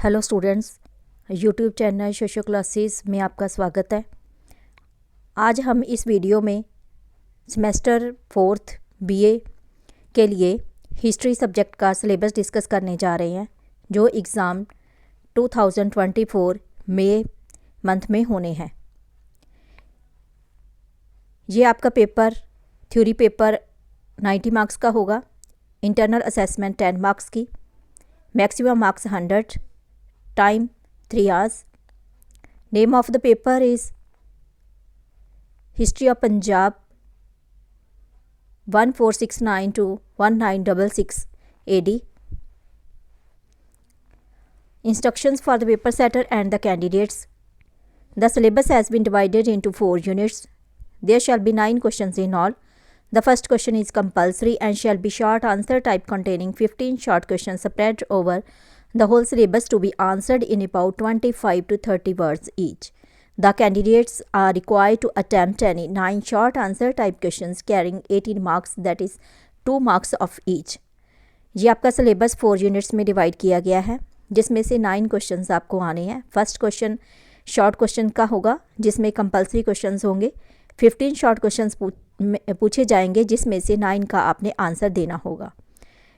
Hello students, YouTube channel socio classes में आपका स्वागत है। आज हम इस वीडियो में सेमेस्टर 4th बीए के लिए हिस्ट्री सब्जेक्ट का सिलेबस डिस्कस करने जा रहे हैं, जो एग्ज़ाम 2024 मई मंथ में होने हैं। ये आपका पेपर थ्योरी पेपर 90 मार्क्स का होगा, इंटरनल असेसमेंट 10 मार्क्स की, maximum marks 100, time 3 hours. Name of the paper is History of Punjab 1469 to 1966 AD. Instructions for the paper setter and the candidates. The syllabus has been divided into 4 units. There shall be 9 questions in all. The first question is compulsory and shall be short answer type containing 15 short questions spread over the whole syllabus to be answered in about 25 to 30 words each. The candidates are required to attempt any 9 short answer type questions carrying 18 marks, that is 2 marks of each. ये आपका syllabus 4 units में divide किया गया है, जिसमें से 9 questions आपको आने हैं। फर्स्ट क्वेश्चन शॉर्ट क्वेश्चन का होगा, जिसमें कंपलसरी क्वेश्चंस होंगे। 15 शॉर्ट क्वेश्चंस पूछे जाएंगे, जिसमें से 9 का आपने आंसर देना होगा।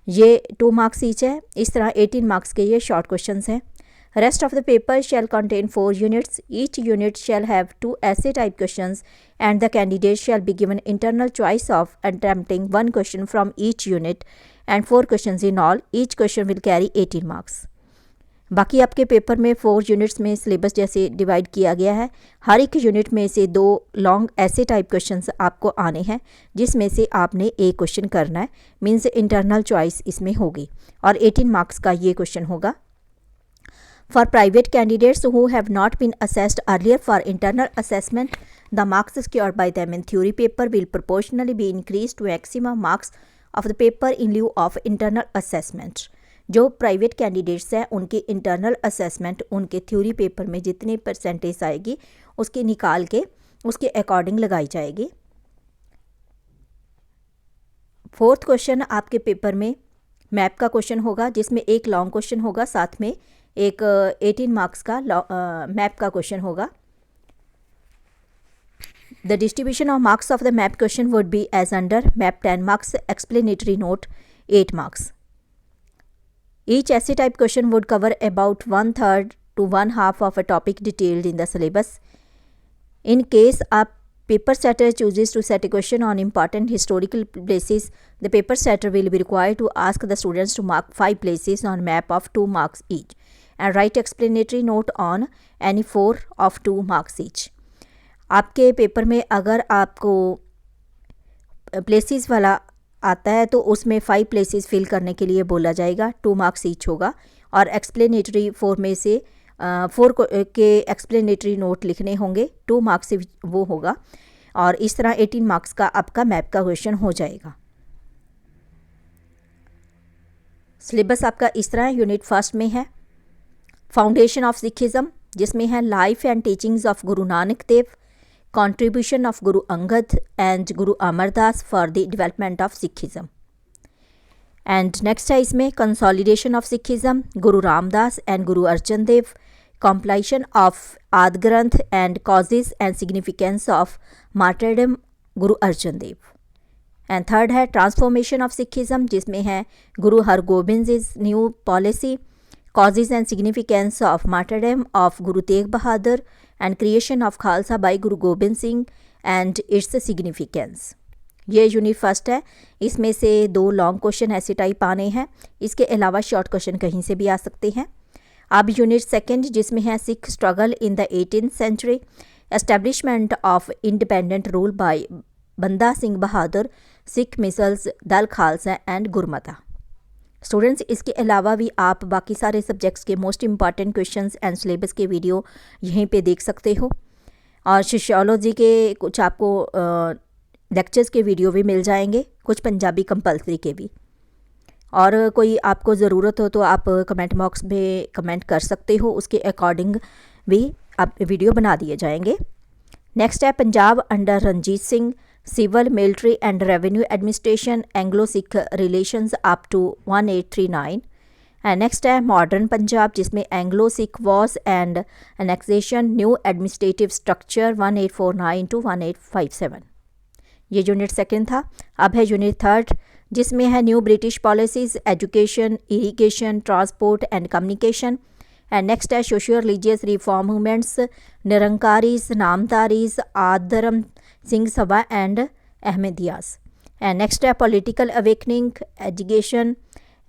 ये 2 मार्क्स ईच है। इस तरह 18 मार्क्स के ये शॉर्ट क्वेश्चंस हैं। Rest of the paper shall contain 4 units. Each unit shall have 2 essay type questions and the candidate shall be given internal choice of attempting 1 question from each unit and 4 questions in all. Each question will carry 18 marks. बाकी आपके paper में 4 units में syllabus जैसे divide किया गया है। हर एक unit में से 2 लॉन्ग ऐसे टाइप क्वेश्चंस आपको आने हैं, जिसमें से आपने एक क्वेश्चन करना है, मीन्स इंटरनल चॉइस इसमें होगी, और 18 मार्क्स का ये क्वेश्चन होगा। For private candidates who have not been assessed earlier for internal assessment, the marks secured by them in theory paper will proportionally be increase to maximum marks of the paper in lieu of internal assessment. जो private candidates हैं, उनके internal assessment उनके theory paper में जितनी percentage आएगी उसके निकाल के उसके अकॉर्डिंग लगाई जाएगी। 4th क्वेश्चन आपके पेपर में मैप का क्वेश्चन होगा, जिसमें एक लॉन्ग क्वेश्चन होगा, साथ में एक 18 मार्क्स का मैप का क्वेश्चन होगा। The distribution of marks of the map question would be as under: map 10 marks, explanatory note 8 marks. Each essay type question would cover about 1/3 to 1/2 of a topic detailed in the syllabus. In case a paper setter chooses to set a question on important historical places, the paper setter will be required to ask the students to mark 5 places on map of 2 marks each and write explanatory note on any 4 of 2 marks each. आपके paper में अगर आपको places वाला आता है तो उसमें 5 places fill करने के लिए बोला जाएगा, 2 मार्क्स ईच होगा, और एक्सप्लेनेटरी 4 में से 4 के एक्सप्लेनेटरी नोट लिखने होंगे, 2 मार्क्स से वो होगा, और इस तरह 18 मार्क्स का आपका मैप का क्वेश्चन हो जाएगा। सिलेबस आपका इस तरह यूनिट फर्स्ट में है फाउंडेशन ऑफ सिखिज़म, जिसमें है life and teachings of Guru Nanak Dev, contribution of Guru Angad and Guru Amardas for the development of Sikhism. And next है इसमें consolidation of Sikhism, Guru Ramdas and Guru Arjan Dev, compilation of Ad Granth and causes and significance of martyrdom, Guru Arjan Dev. And third है transformation of Sikhism, जिसमें है Guru Hargobind's new policy, causes and significance of martyrdom of Guru Tegh Bahadur and creation of Khalsa by Guru Gobind Singh and its significance. ये unit first है। इसमें से 2 long question ऐसे type आने हैं, इसके अलावा शॉर्ट क्वेश्चन कहीं से भी आ सकते हैं। अब यूनिट सेकंड, जिसमें है Sikh struggle in the 18th century, establishment of independent rule by Banda Singh Bahadur, Sikh micelles, दल खालसा एंड गुरमता। स्टूडेंट्स, इसके अलावा भी आप बाकी सारे सब्जेक्ट्स के most important questions and syllabus के वीडियो यहीं पे देख सकते हो, और सोशियोलॉजी के कुछ आपको लेक्चर्स के वीडियो भी मिल जाएंगे, कुछ पंजाबी कंपलसरी के भी। और कोई आपको ज़रूरत हो तो आप कमेंट बॉक्स में कमेंट कर सकते हो, उसके अकॉर्डिंग भी आप वीडियो बना दिए जाएंगे। नेक्स्ट है Punjab under Ranjit Singh, Civil, Military and Revenue Administration, Anglo-Sikh Relations up to 1839, and next है मॉडर्न पंजाब, जिसमें Anglo Sikh Wars and annexation, new administrative structure 1849 to 1857। ये यूनिट सेकंड था। अब है यूनिट थर्ड, जिसमें है new British policies, education, irrigation, transport and communication. And next है socio religious reform movements, Nirankaris, Namdharis, आदरम Singh Sabha and Ahmadiyas. And next है political awakening, education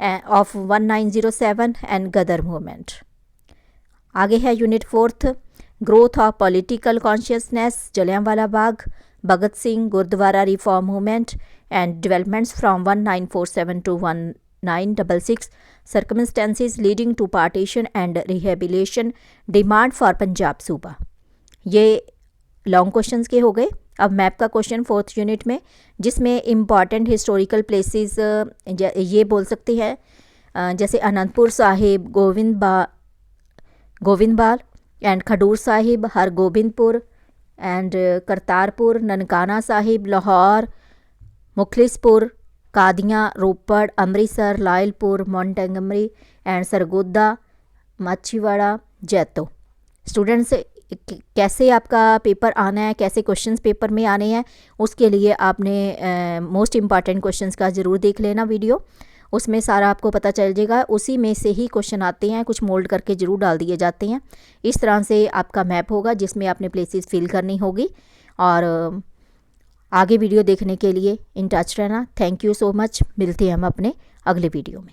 of 1907 and Ghadar movement. आगे है unit fourth, growth of political consciousness, Jallianwala Bagh, Bhagat Singh, Gurdwara reform movement and developments from 1947 to 1966, circumstances leading to partition and rehabilitation, demand for Punjab Suba. ये long questions के हो गए। अब map का question fourth unit में, जिसमें इम्पॉर्टेंट हिस्टोरिकल प्लेसेस ये बोल सकते हैं, जैसे Anandpur Sahib, Goindwal and Khadur Sahib, Hargobindpur and Kartarpur, Nankana Sahib, Lahore, Mukhlispur, Qadian, Ropar, Amritsar, Lyallpur, Montgomery and Sargodha, Machhiwara, Jaito. Students, कैसे आपका पेपर आना है, कैसे क्वेश्चंस पेपर में आने हैं, उसके लिए आपने मोस्ट इम्पॉर्टेंट क्वेश्चंस का ज़रूर देख लेना वीडियो, उसमें सारा आपको पता चल जाएगा। उसी में से ही क्वेश्चन आते हैं, कुछ मोल्ड करके ज़रूर डाल दिए जाते हैं। इस तरह से आपका मैप होगा, जिसमें आपने प्लेसेस फिल करनी होगी। और आगे वीडियो देखने के लिए इन टच रहना। Thank you so much. मिलते हैं हम अपने अगले वीडियो में।